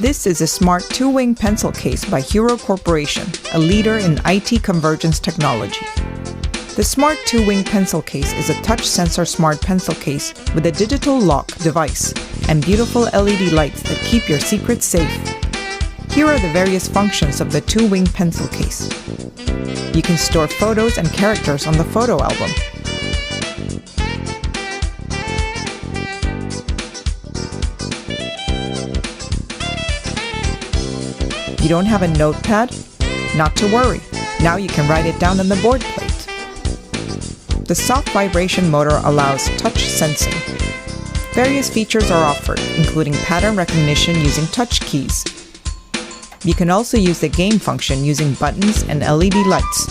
This is a smart two-wing pencil case by Hero Corporation, a leader in IT convergence technology. The smart two-wing pencil case is a touch sensor smart pencil case with a digital lock device and beautiful LED lights that keep your secrets safe. Here are the various functions of the two-wing pencil case. You can store photos and characters on the photo album. You don't have a notepad? Not to worry. Now you can write it down on the board plate. The soft vibration motor allows touch sensing. Various features are offered, including pattern recognition using touch keys. You can also use the game function using buttons and LED lights.